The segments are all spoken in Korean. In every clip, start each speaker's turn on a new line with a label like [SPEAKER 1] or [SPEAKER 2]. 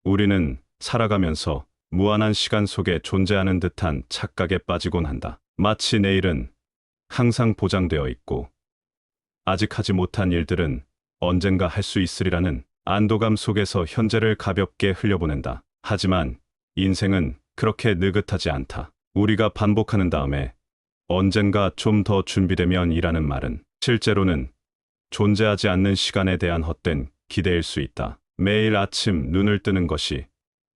[SPEAKER 1] 우리는 살아가면서 무한한 시간 속에 존재하는 듯한 착각에 빠지곤 한다. 마치 내일은 항상 보장되어 있고 아직 하지 못한 일들은 언젠가 할 수 있으리라는 안도감 속에서 현재를 가볍게 흘려보낸다. 하지만 인생은 그렇게 느긋하지 않다. 우리가 반복하는 다음에 언젠가 좀 더 준비되면 이라는 말은 실제로는 존재하지 않는 시간에 대한 헛된 기대일 수 있다. 매일 아침 눈을 뜨는 것이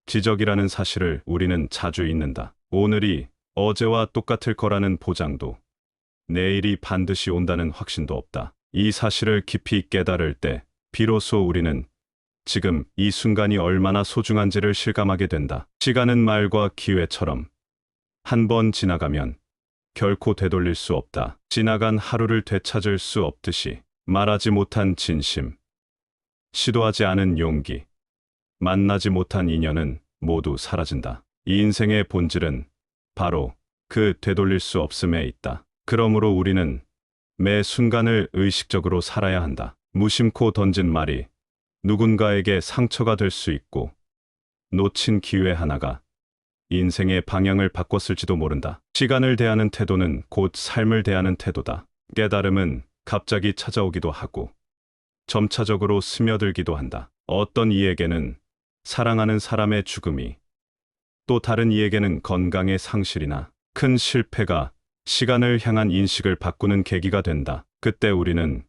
[SPEAKER 1] 기적이라는 사실을 우리는 자주 잊는다. 오늘이 어제와 똑같을 거라는 보장도, 내일이 반드시 온다는 확신도 없다. 이 사실을 깊이 깨달을 때 비로소 우리는 지금 이 순간이 얼마나 소중한지를 실감하게 된다. 시간은 말과 기회처럼 한 번 지나가면 결코 되돌릴 수 없다. 지나간 하루를 되찾을 수 없듯이 말하지 못한 진심, 시도하지 않은 용기, 만나지 못한 인연은 모두 사라진다. 이 인생의 본질은 바로 그 되돌릴 수 없음에 있다. 그러므로 우리는 매 순간을 의식적으로 살아야 한다. 무심코 던진 말이 누군가에게 상처가 될 수 있고, 놓친 기회 하나가 인생의 방향을 바꿨을지도 모른다. 시간을 대하는 태도는 곧 삶을 대하는 태도다. 깨달음은 갑자기 찾아오기도 하고 점차적으로 스며들기도 한다. 어떤 이에게는 사랑하는 사람의 죽음이, 또 다른 이에게는 건강의 상실이나 큰 실패가 시간을 향한 인식을 바꾸는 계기가 된다. 그때 우리는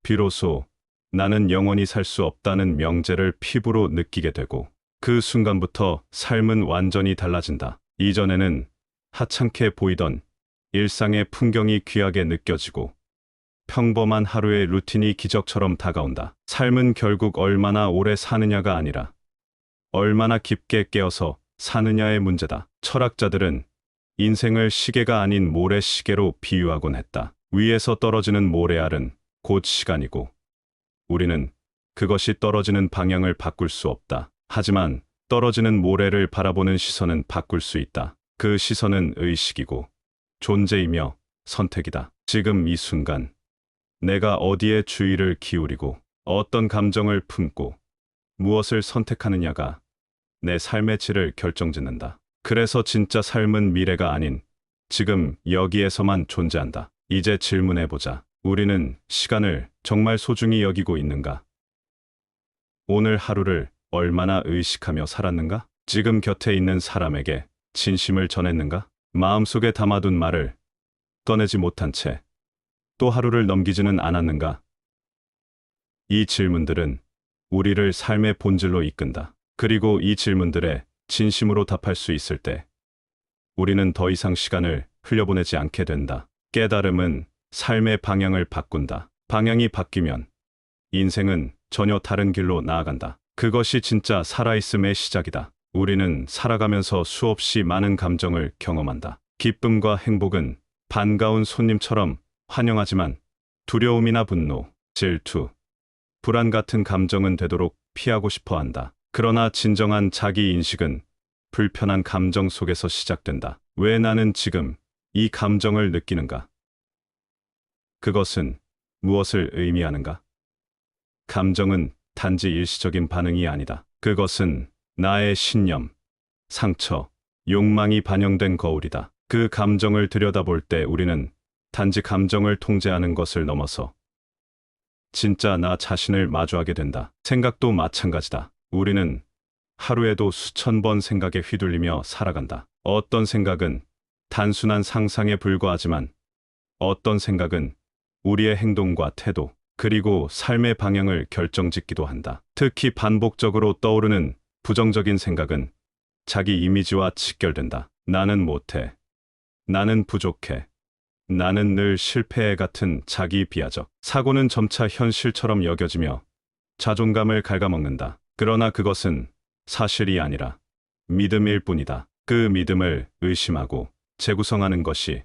[SPEAKER 1] 비로소 나는 영원히 살 수 없다는 명제를 피부로 느끼게 되고, 그 순간부터 삶은 완전히 달라진다. 이전에는 하찮게 보이던 일상의 풍경이 귀하게 느껴지고 평범한 하루의 루틴이 기적처럼 다가온다. 삶은 결국 얼마나 오래 사느냐가 아니라 얼마나 깊게 깨어서 사느냐의 문제다. 철학자들은 인생을 시계가 아닌 모래시계로 비유하곤 했다. 위에서 떨어지는 모래알은 곧 시간이고, 우리는 그것이 떨어지는 방향을 바꿀 수 없다. 하지만 떨어지는 모래를 바라보는 시선은 바꿀 수 있다. 그 시선은 의식이고 존재이며 선택이다. 지금 이 순간 내가 어디에 주의를 기울이고 어떤 감정을 품고 무엇을 선택하느냐가 내 삶의 질을 결정짓는다. 그래서 진짜 삶은 미래가 아닌 지금 여기에서만 존재한다. 이제 질문해보자. 우리는 시간을 정말 소중히 여기고 있는가? 오늘 하루를 얼마나 의식하며 살았는가? 지금 곁에 있는 사람에게 진심을 전했는가? 마음속에 담아둔 말을 꺼내지 못한 채 또 하루를 넘기지는 않았는가? 이 질문들은 우리를 삶의 본질로 이끈다. 그리고 이 질문들에 진심으로 답할 수 있을 때 우리는 더 이상 시간을 흘려보내지 않게 된다. 깨달음은 삶의 방향을 바꾼다. 방향이 바뀌면 인생은 전혀 다른 길로 나아간다. 그것이 진짜 살아있음의 시작이다. 우리는 살아가면서 수없이 많은 감정을 경험한다. 기쁨과 행복은 반가운 손님처럼 환영하지만 두려움이나 분노, 질투, 불안 같은 감정은 되도록 피하고 싶어 한다. 그러나 진정한 자기 인식은 불편한 감정 속에서 시작된다. 왜 나는 지금 이 감정을 느끼는가? 그것은 무엇을 의미하는가? 감정은 단지 일시적인 반응이 아니다. 그것은 나의 신념, 상처, 욕망이 반영된 거울이다. 그 감정을 들여다볼 때 우리는 단지 감정을 통제하는 것을 넘어서 진짜 나 자신을 마주하게 된다. 생각도 마찬가지다. 우리는 하루에도 수천 번 생각에 휘둘리며 살아간다. 어떤 생각은 단순한 상상에 불과하지만 어떤 생각은 우리의 행동과 태도, 그리고 삶의 방향을 결정짓기도 한다. 특히 반복적으로 떠오르는 부정적인 생각은 자기 이미지와 직결된다. 나는 못해. 나는 부족해. 나는 늘 실패해 같은 자기 비하적 사고는 점차 현실처럼 여겨지며 자존감을 갉아먹는다. 그러나 그것은 사실이 아니라 믿음일 뿐이다. 그 믿음을 의심하고 재구성하는 것이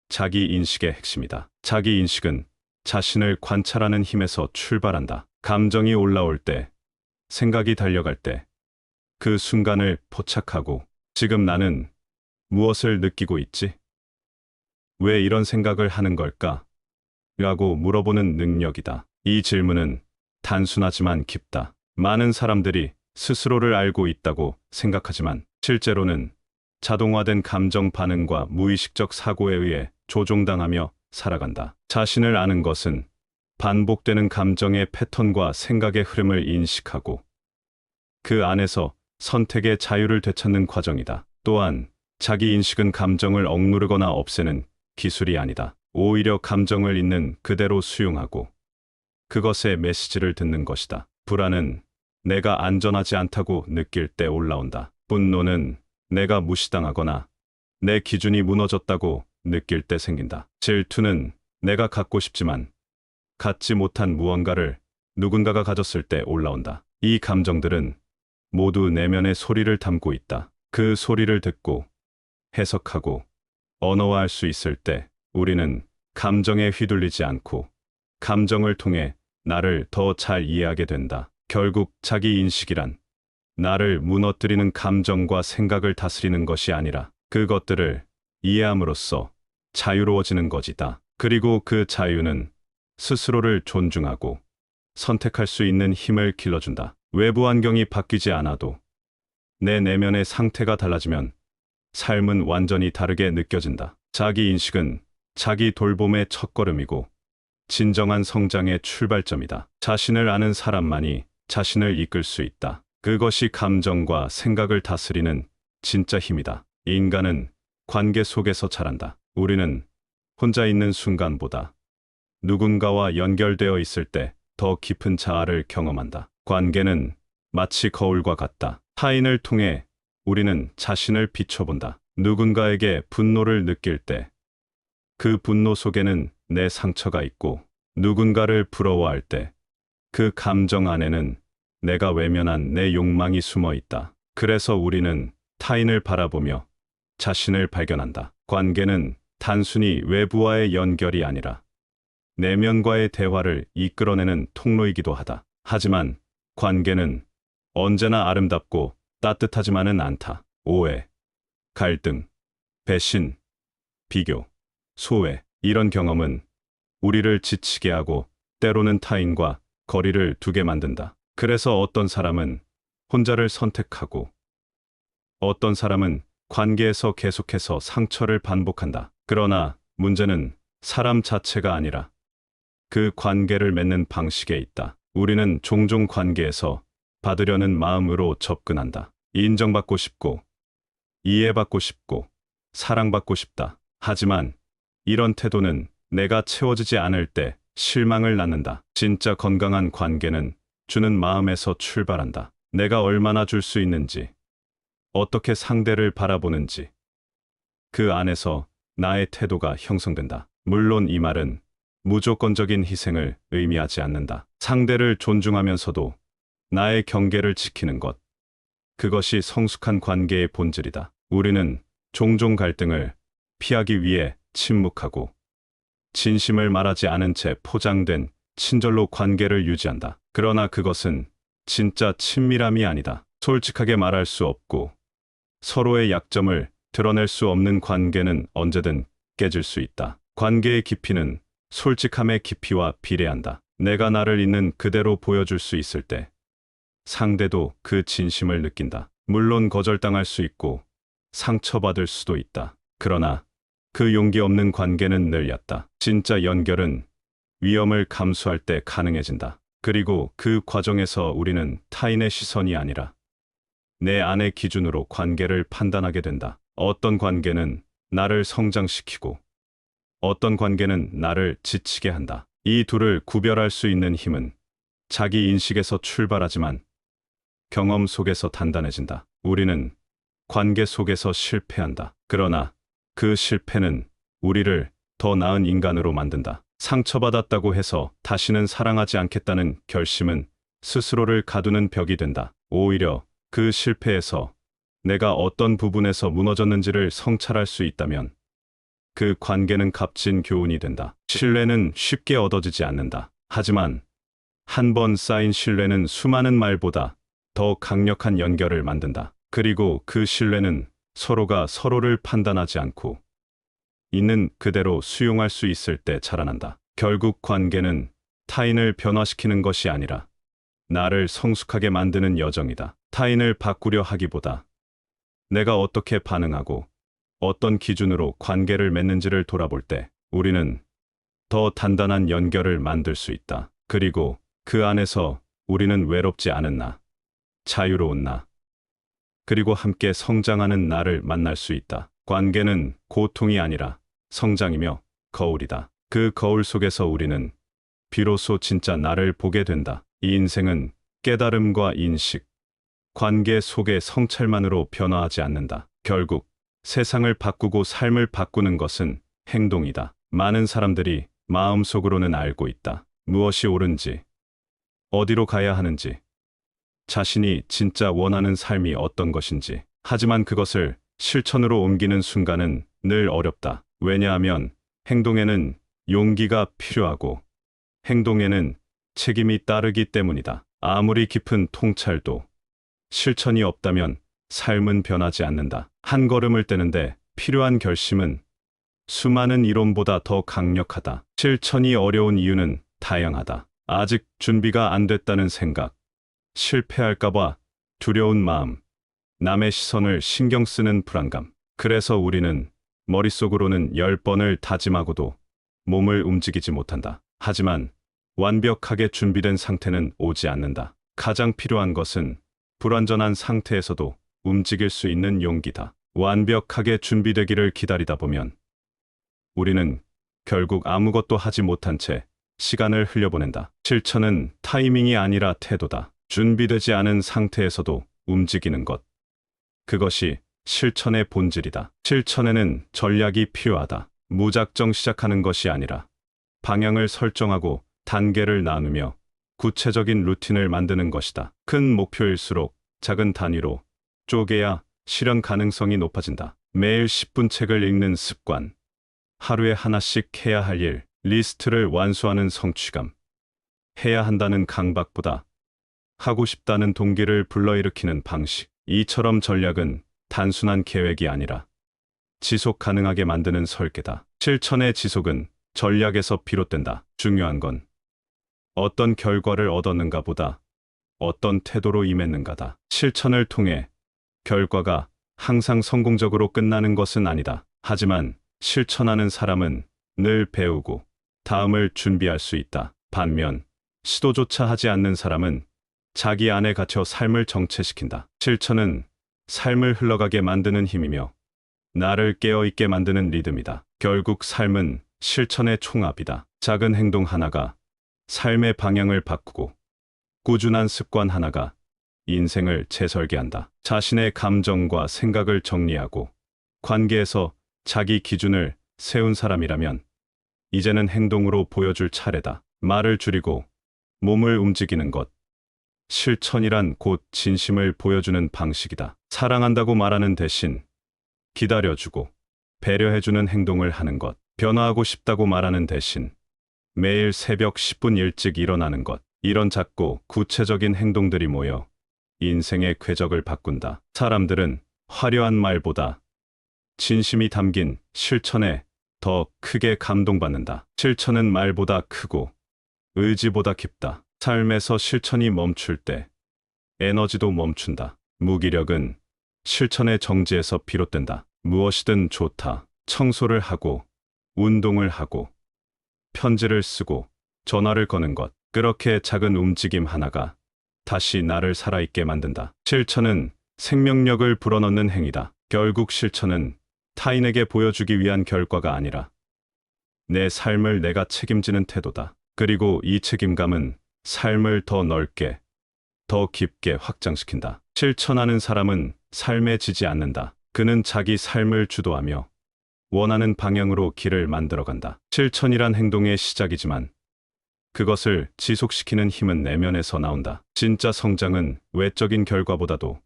[SPEAKER 1] 자기 인식의 핵심이다. 자기 인식은 자신을 관찰하는 힘에서 출발한다. 감정이 올라올 때, 생각이 달려갈 때, 그 순간을 포착하고 지금 나는 무엇을 느끼고 있지? 왜 이런 생각을 하는 걸까? 라고 물어보는 능력이다. 이 질문은 단순하지만 깊다. 많은 사람들이 스스로를 알고 있다고 생각하지만 실제로는 자동화된 감정 반응과 무의식적 사고에 의해 조종당하며 살아간다. 자신을 아는 것은 반복되는 감정의 패턴과 생각의 흐름을 인식하고 그 안에서 선택의 자유를 되찾는 과정이다. 또한 자기 인식은 감정을 억누르거나 없애는 기술이 아니다. 오히려 감정을 있는 그대로 수용하고 그것의 메시지를 듣는 것이다. 불안은 내가 안전하지 않다고 느낄 때 올라온다. 분노는 내가 무시당하거나 내 기준이 무너졌다고 느낄 때 생긴다. 질투는 내가 갖고 싶지만 갖지 못한 무언가를 누군가가 가졌을 때 올라온다. 이 감정들은 모두 내면의 소리를 담고 있다. 그 소리를 듣고 해석하고 언어화할 수 있을 때 우리는 감정에 휘둘리지 않고 감정을 통해 나를 더 잘 이해하게 된다. 결국 자기 인식이란 나를 무너뜨리는 감정과 생각을 다스리는 것이 아니라 그것들을 이해함으로써 자유로워지는 것이다. 그리고 그 자유는 스스로를 존중하고 선택할 수 있는 힘을 길러준다. 외부 환경이 바뀌지 않아도 내 내면의 상태가 달라지면 삶은 완전히 다르게 느껴진다. 자기 인식은 자기 돌봄의 첫걸음이고 진정한 성장의 출발점이다. 자신을 아는 사람만이 자신을 이끌 수 있다. 그것이 감정과 생각을 다스리는 진짜 힘이다. 인간은 관계 속에서 자란다. 우리는 혼자 있는 순간보다 누군가와 연결되어 있을 때 더 깊은 자아를 경험한다. 관계는 마치 거울과 같다. 타인을 통해 우리는 자신을 비춰본다. 누군가에게 분노를 느낄 때 그 분노 속에는 내 상처가 있고 누군가를 부러워할 때 그 감정 안에는 내가 외면한 내 욕망이 숨어 있다. 그래서 우리는 타인을 바라보며 자신을 발견한다. 관계는 단순히 외부와의 연결이 아니라 내면과의 대화를 이끌어내는 통로이기도 하다. 하지만 관계는 언제나 아름답고 따뜻하지만은 않다. 오해, 갈등, 배신, 비교, 소외, 이런 경험은 우리를 지치게 하고 때로는 타인과 거리를 두게 만든다. 그래서 어떤 사람은 혼자를 선택하고 어떤 사람은 관계에서 계속해서 상처를 반복한다. 그러나 문제는 사람 자체가 아니라 그 관계를 맺는 방식에 있다. 우리는 종종 관계에서 받으려는 마음으로 접근한다. 인정받고 싶고, 이해받고 싶고, 사랑받고 싶다. 하지만 이런 태도는 내가 채워지지 않을 때 실망을 낳는다. 진짜 건강한 관계는 주는 마음에서 출발한다. 내가 얼마나 줄 수 있는지, 어떻게 상대를 바라보는지, 그 안에서 나의 태도가 형성된다. 물론 이 말은 무조건적인 희생을 의미하지 않는다. 상대를 존중하면서도 나의 경계를 지키는 것. 그것이 성숙한 관계의 본질이다. 우리는 종종 갈등을 피하기 위해 침묵하고 진심을 말하지 않은 채 포장된 친절로 관계를 유지한다. 그러나 그것은 진짜 친밀함이 아니다. 솔직하게 말할 수 없고 서로의 약점을 드러낼 수 없는 관계는 언제든 깨질 수 있다. 관계의 깊이는 솔직함의 깊이와 비례한다. 내가 나를 있는 그대로 보여줄 수 있을 때 상대도 그 진심을 느낀다. 물론 거절당할 수 있고 상처받을 수도 있다. 그러나 그 용기 없는 관계는 늘 얕다. 진짜 연결은 위험을 감수할 때 가능해진다. 그리고 그 과정에서 우리는 타인의 시선이 아니라 내 안의 기준으로 관계를 판단하게 된다. 어떤 관계는 나를 성장시키고 어떤 관계는 나를 지치게 한다. 이 둘을 구별할 수 있는 힘은 자기 인식에서 출발하지만 경험 속에서 단단해진다. 우리는 관계 속에서 실패한다. 그러나 그 실패는 우리를 더 나은 인간으로 만든다. 상처받았다고 해서 다시는 사랑하지 않겠다는 결심은 스스로를 가두는 벽이 된다. 오히려 그 실패에서 내가 어떤 부분에서 무너졌는지를 성찰할 수 있다면 그 관계는 값진 교훈이 된다. 신뢰는 쉽게 얻어지지 않는다. 하지만 한 번 쌓인 신뢰는 수많은 말보다 더 강력한 연결을 만든다. 그리고 그 신뢰는 서로가 서로를 판단하지 않고 있는 그대로 수용할 수 있을 때 자라난다. 결국 관계는 타인을 변화시키는 것이 아니라 나를 성숙하게 만드는 여정이다. 타인을 바꾸려 하기보다 내가 어떻게 반응하고 어떤 기준으로 관계를 맺는지를 돌아볼 때 우리는 더 단단한 연결을 만들 수 있다. 그리고 그 안에서 우리는 외롭지 않은 나, 자유로운 나, 그리고 함께 성장하는 나를 만날 수 있다. 관계는 고통이 아니라 성장이며 거울이다. 그 거울 속에서 우리는 비로소 진짜 나를 보게 된다. 이 인생은 깨달음과 인식, 관계 속의 성찰만으로 변화하지 않는다. 결국 세상을 바꾸고 삶을 바꾸는 것은 행동이다. 많은 사람들이 마음속으로는 알고 있다. 무엇이 옳은지, 어디로 가야 하는지, 자신이 진짜 원하는 삶이 어떤 것인지. 하지만 그것을 실천으로 옮기는 순간은 늘 어렵다. 왜냐하면 행동에는 용기가 필요하고 행동에는 책임이 따르기 때문이다. 아무리 깊은 통찰도 실천이 없다면 삶은 변하지 않는다. 한 걸음을 떼는데 필요한 결심은 수많은 이론보다 더 강력하다. 실천이 어려운 이유는 다양하다. 아직 준비가 안 됐다는 생각, 실패할까봐 두려운 마음, 남의 시선을 신경 쓰는 불안감. 그래서 우리는 머릿속으로는 10번을 다짐하고도 몸을 움직이지 못한다. 하지만 완벽하게 준비된 상태는 오지 않는다. 가장 필요한 것은 불완전한 상태에서도 움직일 수 있는 용기다. 완벽하게 준비되기를 기다리다 보면 우리는 결국 아무것도 하지 못한 채 시간을 흘려보낸다. 실천은 타이밍이 아니라 태도다. 준비되지 않은 상태에서도 움직이는 것. 그것이 실천의 본질이다. 실천에는 전략이 필요하다. 무작정 시작하는 것이 아니라 방향을 설정하고 단계를 나누며 구체적인 루틴을 만드는 것이다. 큰 목표일수록 작은 단위로 쪼개야 실현 가능성이 높아진다. 매일 10분 책을 읽는 습관, 하루에 하나씩 해야 할 일, 리스트를 완수하는 성취감, 해야 한다는 강박보다 하고 싶다는 동기를 불러일으키는 방식. 이처럼 전략은 단순한 계획이 아니라 지속 가능하게 만드는 설계다. 실천의 지속은 전략에서 비롯된다. 중요한 건 어떤 결과를 얻었는가 보다 어떤 태도로 임했는가다. 실천을 통해 결과가 항상 성공적으로 끝나는 것은 아니다. 하지만 실천하는 사람은 늘 배우고 다음을 준비할 수 있다. 반면 시도조차 하지 않는 사람은 자기 안에 갇혀 삶을 정체시킨다. 실천은 삶을 흘러가게 만드는 힘이며 나를 깨어있게 만드는 리듬이다. 결국 삶은 실천의 총합이다. 작은 행동 하나가 삶의 방향을 바꾸고 꾸준한 습관 하나가 인생을 재설계한다. 자신의 감정과 생각을 정리하고 관계에서 자기 기준을 세운 사람이라면 이제는 행동으로 보여줄 차례다. 말을 줄이고 몸을 움직이는 것. 실천이란 곧 진심을 보여주는 방식이다. 사랑한다고 말하는 대신 기다려주고 배려해주는 행동을 하는 것. 변화하고 싶다고 말하는 대신 매일 새벽 10분 일찍 일어나는 것. 이런 작고 구체적인 행동들이 모여 인생의 궤적을 바꾼다. 사람들은 화려한 말보다 진심이 담긴 실천에 더 크게 감동받는다. 실천은 말보다 크고 의지보다 깊다. 삶에서 실천이 멈출 때 에너지도 멈춘다. 무기력은 실천의 정지에서 비롯된다. 무엇이든 좋다. 청소를 하고 운동을 하고 편지를 쓰고 전화를 거는 것. 그렇게 작은 움직임 하나가 다시 나를 살아있게 만든다. 실천은 생명력을 불어넣는 행위다. 결국 실천은 타인에게 보여주기 위한 결과가 아니라 내 삶을 내가 책임지는 태도다. 그리고 이 책임감은 삶을 더 넓게, 더 깊게 확장시킨다. 실천하는 사람은 삶에 지지 않는다. 그는 자기 삶을 주도하며 원하는 방향으로 길을 만들어간다. 실천이란 행동의 시작이지만 그것을 지속시키는 힘은 내면에서 나온다. 진짜 성장은 외적인 결과보다도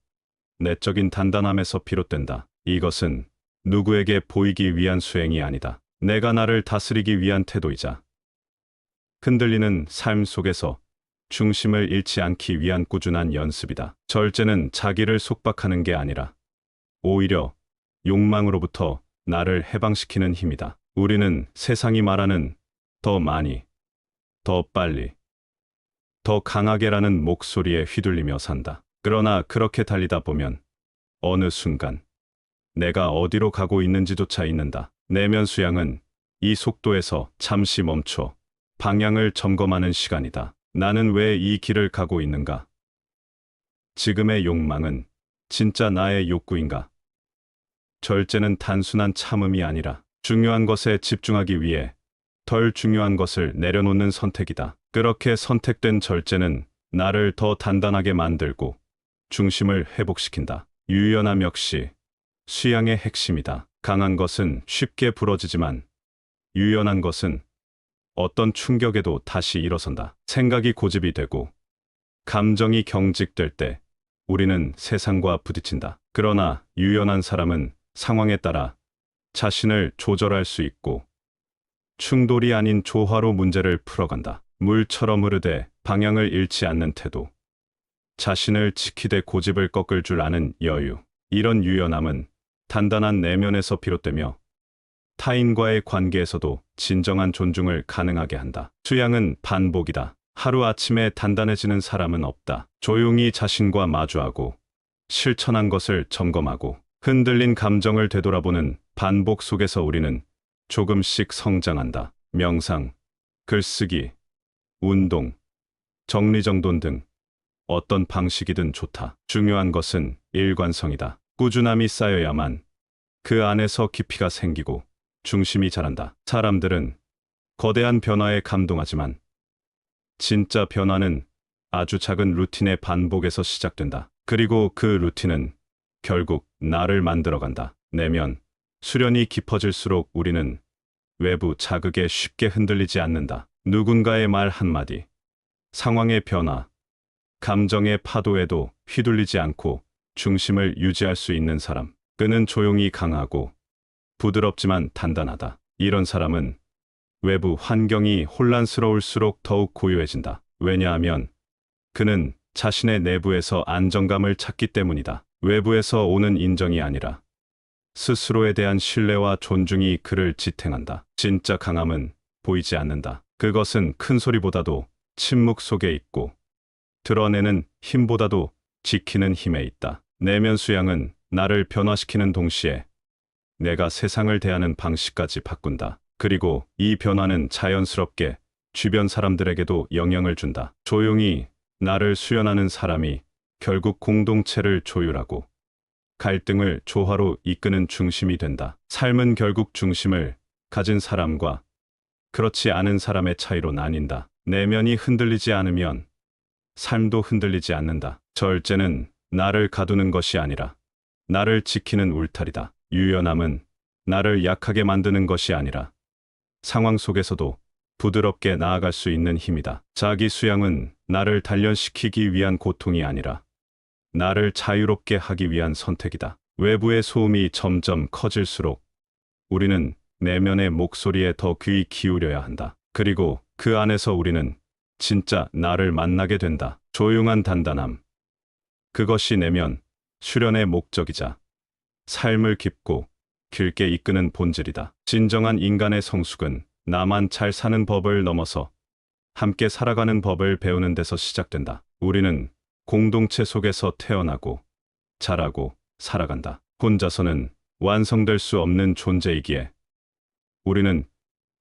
[SPEAKER 1] 내적인 단단함에서 비롯된다. 이것은 누구에게 보이기 위한 수행이 아니다. 내가 나를 다스리기 위한 태도이자 흔들리는 삶 속에서 중심을 잃지 않기 위한 꾸준한 연습이다. 절제는 자기를 속박하는 게 아니라 오히려 욕망으로부터 나를 해방시키는 힘이다. 우리는 세상이 말하는 더 많이, 더 빨리, 더 강하게라는 목소리에 휘둘리며 산다. 그러나 그렇게 달리다 보면 어느 순간 내가 어디로 가고 있는지조차 잊는다. 내면 수양은 이 속도에서 잠시 멈춰 방향을 점검하는 시간이다. 나는 왜 이 길을 가고 있는가? 지금의 욕망은 진짜 나의 욕구인가? 절제는 단순한 참음이 아니라 중요한 것에 집중하기 위해 덜 중요한 것을 내려놓는 선택이다. 그렇게 선택된 절제는 나를 더 단단하게 만들고 중심을 회복시킨다. 유연함 역시 수양의 핵심이다. 강한 것은 쉽게 부러지지만 유연한 것은 어떤 충격에도 다시 일어선다. 생각이 고집이 되고 감정이 경직될 때 우리는 세상과 부딪힌다. 그러나 유연한 사람은 상황에 따라 자신을 조절할 수 있고 충돌이 아닌 조화로 문제를 풀어간다. 물처럼 흐르되 방향을 잃지 않는 태도. 자신을 지키되 고집을 꺾을 줄 아는 여유. 이런 유연함은 단단한 내면에서 비롯되며 타인과의 관계에서도 진정한 존중을 가능하게 한다. 수양은 반복이다. 하루아침에 단단해지는 사람은 없다. 조용히 자신과 마주하고 실천한 것을 점검하고 흔들린 감정을 되돌아보는 반복 속에서 우리는 조금씩 성장한다. 명상, 글쓰기, 운동, 정리정돈 등 어떤 방식이든 좋다. 중요한 것은 일관성이다. 꾸준함이 쌓여야만 그 안에서 깊이가 생기고 중심이 자란다. 사람들은 거대한 변화에 감동하지만 진짜 변화는 아주 작은 루틴의 반복에서 시작된다. 그리고 그 루틴은 결국 나를 만들어간다. 내면 수련이 깊어질수록 우리는 외부 자극에 쉽게 흔들리지 않는다. 누군가의 말 한마디, 상황의 변화, 감정의 파도에도 휘둘리지 않고 중심을 유지할 수 있는 사람. 그는 조용히 강하고 부드럽지만 단단하다. 이런 사람은 외부 환경이 혼란스러울수록 더욱 고요해진다. 왜냐하면 그는 자신의 내부에서 안정감을 찾기 때문이다. 외부에서 오는 인정이 아니라 스스로에 대한 신뢰와 존중이 그를 지탱한다. 진짜 강함은 보이지 않는다. 그것은 큰 소리보다도 침묵 속에 있고 드러내는 힘보다도 지키는 힘에 있다. 내면 수양은 나를 변화시키는 동시에 내가 세상을 대하는 방식까지 바꾼다. 그리고 이 변화는 자연스럽게 주변 사람들에게도 영향을 준다. 조용히 나를 수연하는 사람이 결국 공동체를 조율하고 갈등을 조화로 이끄는 중심이 된다. 삶은 결국 중심을 가진 사람과 그렇지 않은 사람의 차이로 나뉜다. 내면이 흔들리지 않으면 삶도 흔들리지 않는다. 절제는 나를 가두는 것이 아니라 나를 지키는 울타리다. 유연함은 나를 약하게 만드는 것이 아니라 상황 속에서도 부드럽게 나아갈 수 있는 힘이다. 자기 수양은 나를 단련시키기 위한 고통이 아니라 나를 자유롭게 하기 위한 선택이다. 외부의 소음이 점점 커질수록 우리는 내면의 목소리에 더 귀 기울여야 한다. 그리고 그 안에서 우리는 진짜 나를 만나게 된다. 조용한 단단함. 그것이 내면 수련의 목적이자 삶을 깊고 길게 이끄는 본질이다. 진정한 인간의 성숙은 나만 잘 사는 법을 넘어서 함께 살아가는 법을 배우는 데서 시작된다. 우리는 공동체 속에서 태어나고 자라고 살아간다. 혼자서는 완성될 수 없는 존재이기에 우리는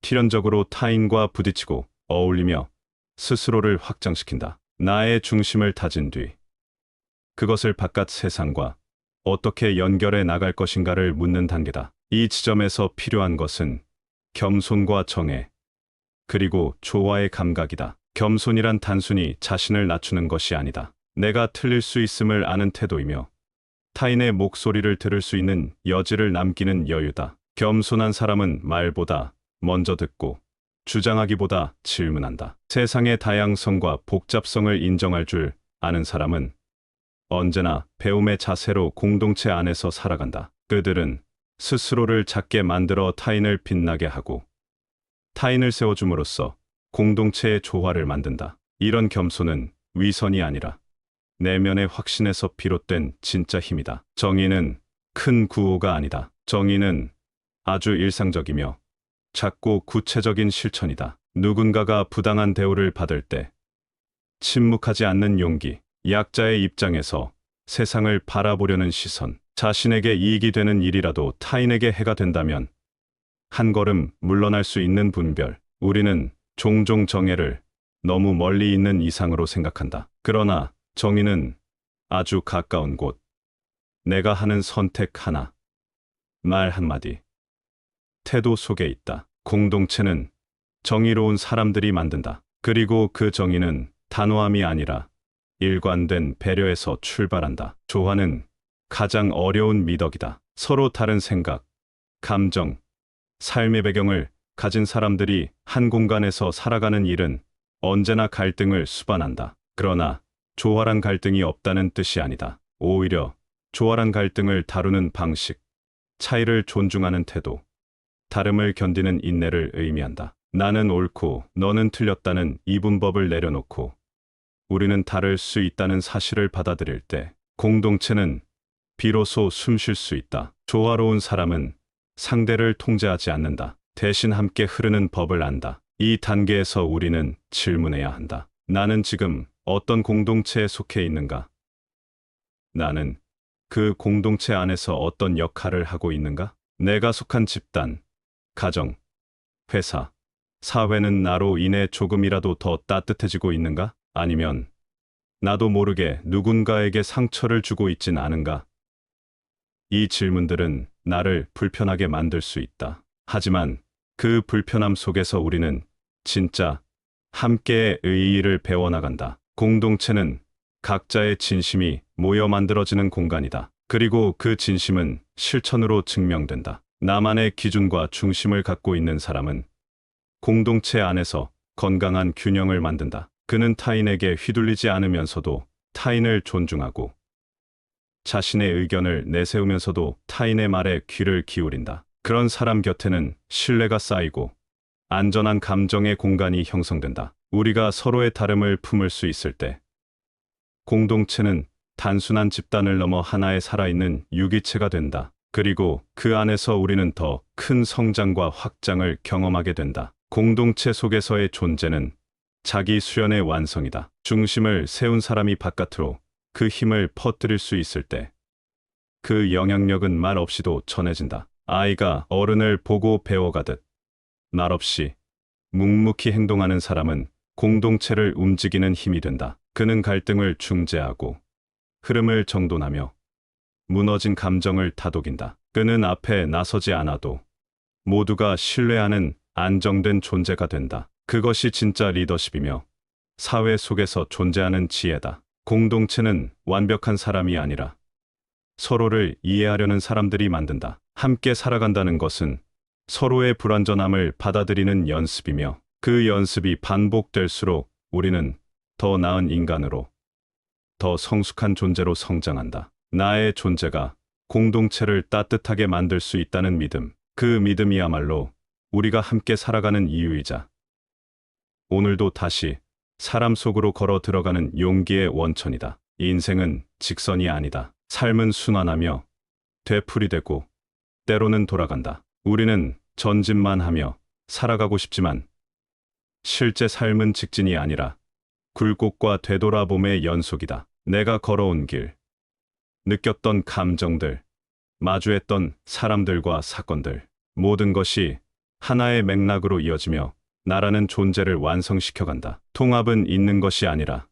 [SPEAKER 1] 필연적으로 타인과 부딪히고 어울리며 스스로를 확장시킨다. 나의 중심을 다진 뒤 그것을 바깥 세상과 어떻게 연결해 나갈 것인가를 묻는 단계다. 이 지점에서 필요한 것은 겸손과 정애, 그리고 조화의 감각이다. 겸손이란 단순히 자신을 낮추는 것이 아니다. 내가 틀릴 수 있음을 아는 태도이며 타인의 목소리를 들을 수 있는 여지를 남기는 여유다. 겸손한 사람은 말보다 먼저 듣고 주장하기보다 질문한다. 세상의 다양성과 복잡성을 인정할 줄 아는 사람은 언제나 배움의 자세로 공동체 안에서 살아간다. 그들은 스스로를 작게 만들어 타인을 빛나게 하고 타인을 세워줌으로써 공동체의 조화를 만든다. 이런 겸손은 위선이 아니라 내면의 확신에서 비롯된 진짜 힘이다. 정의는 큰 구호가 아니다. 정의는 아주 일상적이며 작고 구체적인 실천이다. 누군가가 부당한 대우를 받을 때 침묵하지 않는 용기, 약자의 입장에서 세상을 바라보려는 시선, 자신에게 이익이 되는 일이라도 타인에게 해가 된다면 한 걸음 물러날 수 있는 분별. 우리는 종종 정의를 너무 멀리 있는 이상으로 생각한다. 그러나 정의는 아주 가까운 곳. 내가 하는 선택 하나, 말 한마디, 태도 속에 있다. 공동체는 정의로운 사람들이 만든다. 그리고 그 정의는 단호함이 아니라 일관된 배려에서 출발한다. 조화는 가장 어려운 미덕이다. 서로 다른 생각, 감정, 삶의 배경을 가진 사람들이 한 공간에서 살아가는 일은 언제나 갈등을 수반한다. 그러나 조화란 갈등이 없다는 뜻이 아니다. 오히려 조화란 갈등을 다루는 방식, 차이를 존중하는 태도, 다름을 견디는 인내를 의미한다. 나는 옳고 너는 틀렸다는 이분법을 내려놓고 우리는 다를 수 있다는 사실을 받아들일 때 공동체는 비로소 숨 쉴 수 있다. 조화로운 사람은 상대를 통제하지 않는다. 대신 함께 흐르는 법을 안다. 이 단계에서 우리는 질문해야 한다. 나는 지금 어떤 공동체에 속해 있는가? 나는 그 공동체 안에서 어떤 역할을 하고 있는가? 내가 속한 집단, 가정, 회사, 사회는 나로 인해 조금이라도 더 따뜻해지고 있는가? 아니면 나도 모르게 누군가에게 상처를 주고 있진 않은가? 이 질문들은 나를 불편하게 만들 수 있다. 하지만 그 불편함 속에서 우리는 진짜 함께의 의의를 배워나간다. 공동체는 각자의 진심이 모여 만들어지는 공간이다. 그리고 그 진심은 실천으로 증명된다. 나만의 기준과 중심을 갖고 있는 사람은 공동체 안에서 건강한 균형을 만든다. 그는 타인에게 휘둘리지 않으면서도 타인을 존중하고 자신의 의견을 내세우면서도 타인의 말에 귀를 기울인다. 그런 사람 곁에는 신뢰가 쌓이고 안전한 감정의 공간이 형성된다. 우리가 서로의 다름을 품을 수 있을 때 공동체는 단순한 집단을 넘어 하나의 살아있는 유기체가 된다. 그리고 그 안에서 우리는 더 큰 성장과 확장을 경험하게 된다. 공동체 속에서의 존재는 자기 수련의 완성이다. 중심을 세운 사람이 바깥으로 그 힘을 퍼뜨릴 수 있을 때 그 영향력은 말 없이도 전해진다. 아이가 어른을 보고 배워가듯 말없이 묵묵히 행동하는 사람은 공동체를 움직이는 힘이 된다. 그는 갈등을 중재하고 흐름을 정돈하며 무너진 감정을 다독인다. 그는 앞에 나서지 않아도 모두가 신뢰하는 안정된 존재가 된다. 그것이 진짜 리더십이며 사회 속에서 존재하는 지혜다. 공동체는 완벽한 사람이 아니라 서로를 이해하려는 사람들이 만든다. 함께 살아간다는 것은 서로의 불완전함을 받아들이는 연습이며 그 연습이 반복될수록 우리는 더 나은 인간으로, 더 성숙한 존재로 성장한다. 나의 존재가 공동체를 따뜻하게 만들 수 있다는 믿음, 그 믿음이야말로 우리가 함께 살아가는 이유이자 오늘도 다시 사람 속으로 걸어 들어가는 용기의 원천이다. 인생은 직선이 아니다. 삶은 순환하며 되풀이되고 때로는 돌아간다. 우리는 전진만 하며 살아가고 싶지만 실제 삶은 직진이 아니라 굴곡과 되돌아봄의 연속이다. 내가 걸어온 길, 느꼈던 감정들, 마주했던 사람들과 사건들, 모든 것이 하나의 맥락으로 이어지며 나라는 존재를 완성시켜간다. 통합은 있는 것이 아니라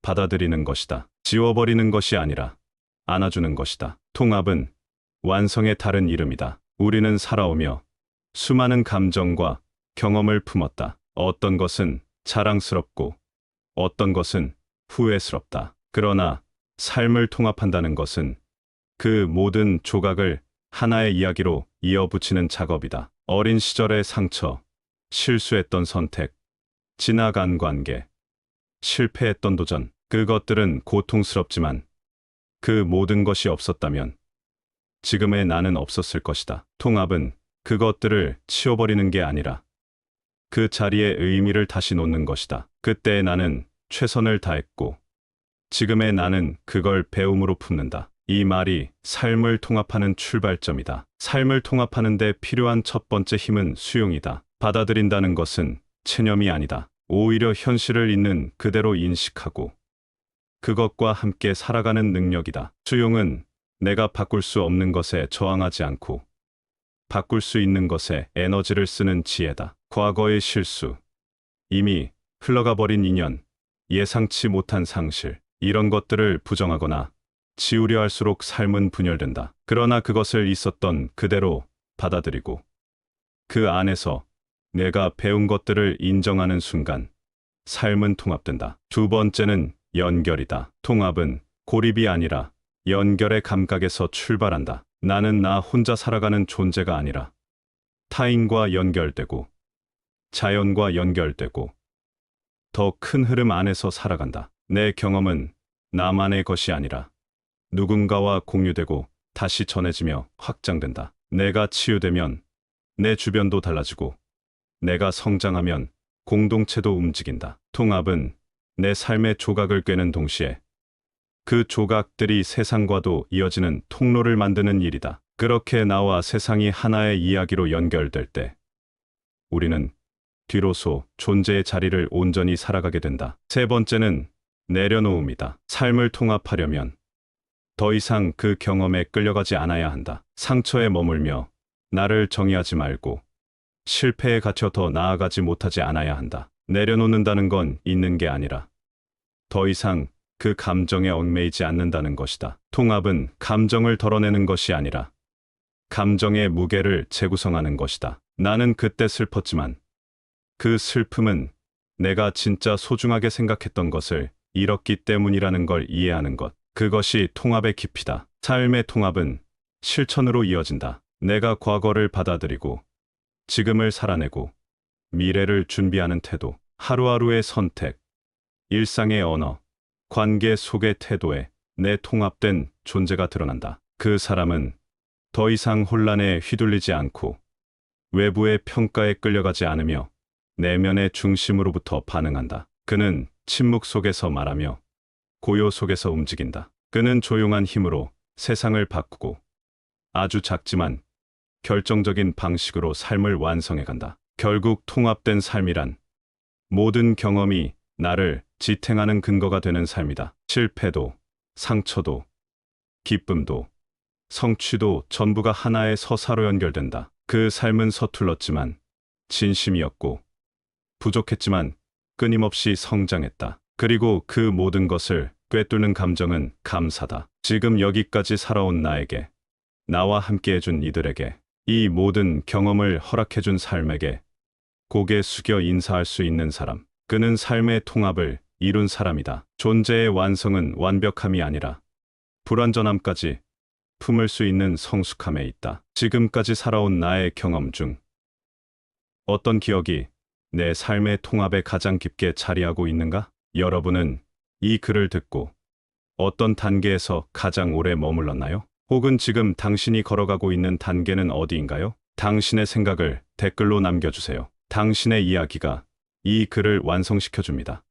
[SPEAKER 1] 받아들이는 것이다. 지워버리는 것이 아니라 안아주는 것이다. 통합은 완성의 다른 이름이다. 우리는 살아오며 수많은 감정과 경험을 품었다. 어떤 것은 자랑스럽고 어떤 것은 후회스럽다. 그러나 삶을 통합한다는 것은 그 모든 조각을 하나의 이야기로 이어붙이는 작업이다. 어린 시절의 상처, 실수했던 선택, 지나간 관계, 실패했던 도전, 그것들은 고통스럽지만 그 모든 것이 없었다면 지금의 나는 없었을 것이다. 통합은 그것들을 치워버리는 게 아니라 그 자리에 의미를 다시 놓는 것이다. 그때의 나는 최선을 다했고 지금의 나는 그걸 배움으로 품는다. 이 말이 삶을 통합하는 출발점이다. 삶을 통합하는 데 필요한 첫 번째 힘은 수용이다. 받아들인다는 것은 체념이 아니다. 오히려 현실을 있는 그대로 인식하고 그것과 함께 살아가는 능력이다. 수용은 내가 바꿀 수 없는 것에 저항하지 않고 바꿀 수 있는 것에 에너지를 쓰는 지혜다. 과거의 실수, 이미 흘러가 버린 인연, 예상치 못한 상실, 이런 것들을 부정하거나 지우려 할수록 삶은 분열된다. 그러나 그것을 있었던 그대로 받아들이고 그 안에서 내가 배운 것들을 인정하는 순간 삶은 통합된다. 두 번째는 연결이다. 통합은 고립이 아니라 연결의 감각에서 출발한다. 나는 나 혼자 살아가는 존재가 아니라 타인과 연결되고 자연과 연결되고 더 큰 흐름 안에서 살아간다. 내 경험은 나만의 것이 아니라 누군가와 공유되고 다시 전해지며 확장된다. 내가 치유되면 내 주변도 달라지고 내가 성장하면 공동체도 움직인다. 통합은 내 삶의 조각을 꿰는 동시에 그 조각들이 세상과도 이어지는 통로를 만드는 일이다. 그렇게 나와 세상이 하나의 이야기로 연결될 때 우리는 뒤로서 존재의 자리를 온전히 살아가게 된다. 세 번째는 내려놓음이다. 삶을 통합하려면 더 이상 그 경험에 끌려가지 않아야 한다. 상처에 머물며 나를 정의하지 말고 실패에 갇혀 더 나아가지 못하지 않아야 한다. 내려놓는다는 건 있는 게 아니라 더 이상 그 감정에 얽매이지 않는다는 것이다. 통합은 감정을 덜어내는 것이 아니라 감정의 무게를 재구성하는 것이다. 나는 그때 슬펐지만 그 슬픔은 내가 진짜 소중하게 생각했던 것을 잃었기 때문이라는 걸 이해하는 것. 그것이 통합의 깊이다. 삶의 통합은 실천으로 이어진다. 내가 과거를 받아들이고 지금을 살아내고 미래를 준비하는 태도, 하루하루의 선택, 일상의 언어, 관계 속의 태도에 내 통합된 존재가 드러난다. 그 사람은 더 이상 혼란에 휘둘리지 않고 외부의 평가에 끌려가지 않으며 내면의 중심으로부터 반응한다. 그는 침묵 속에서 말하며 고요 속에서 움직인다. 그는 조용한 힘으로 세상을 바꾸고 아주 작지만 결정적인 방식으로 삶을 완성해간다. 결국 통합된 삶이란 모든 경험이 나를 지탱하는 근거가 되는 삶이다. 실패도, 상처도, 기쁨도, 성취도 전부가 하나의 서사로 연결된다. 그 삶은 서툴렀지만 진심이었고 부족했지만 끊임없이 성장했다. 그리고 그 모든 것을 꿰뚫는 감정은 감사다. 지금 여기까지 살아온 나에게, 나와 함께해준 이들에게, 이 모든 경험을 허락해준 삶에게 고개 숙여 인사할 수 있는 사람. 그는 삶의 통합을 이룬 사람이다. 존재의 완성은 완벽함이 아니라 불완전함까지 품을 수 있는 성숙함에 있다. 지금까지 살아온 나의 경험 중 어떤 기억이 내 삶의 통합에 가장 깊게 자리하고 있는가? 여러분은 이 글을 듣고 어떤 단계에서 가장 오래 머물렀나요? 혹은 지금 당신이 걸어가고 있는 단계는 어디인가요? 당신의 생각을 댓글로 남겨주세요. 당신의 이야기가 이 글을 완성시켜줍니다.